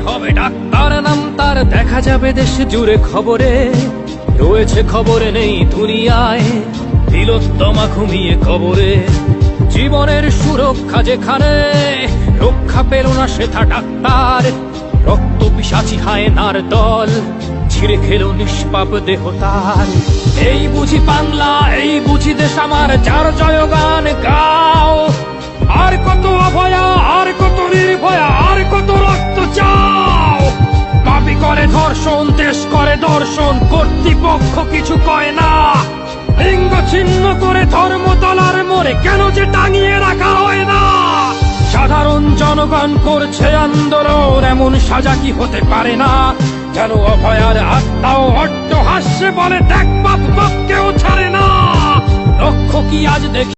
হবে ডাক্তার নাম তার, দেখা যাবে দেশ জুড়ে খবরে, রয়েছে খবরে নেই দুনিয়ায়, তিলোত্তমা ঘুমিয়ে কবরে। জীবনের সুরক্ষা যেখানে, রক্ষা পেল না সেথা ডাক্তার, রক্ত পিশাচি হায়নার দল ছিঁড়ে খেলো নিষ্পাপ দেহ তার। এই বুঝি বাংলা, এই বুঝি দেশ আমার, যার জয়গান গাও। আর কত অভয়া, আর কত নির্ভয়া, আর কত রক্ত চাও। পাপী করে ধর্ষণ, দেশ করে দর্শন, কর্তৃপক্ষ কিছু কয় না। লিঙ্গ ছিন্ন করে ধর্মতলার মোড়ে কেন যে টাঙিয়ে রাখা হয় না। সাধারণ জনগণ করছে আন্দোলন, এমন সাজা কি হতে পারে না। যেন অভয়ার আত্মাও অট্ট হাস্যে বলে, দেখ বাপ বাপ কেউ ছাড়ে না। লক্ষ্য কি আজ দেখি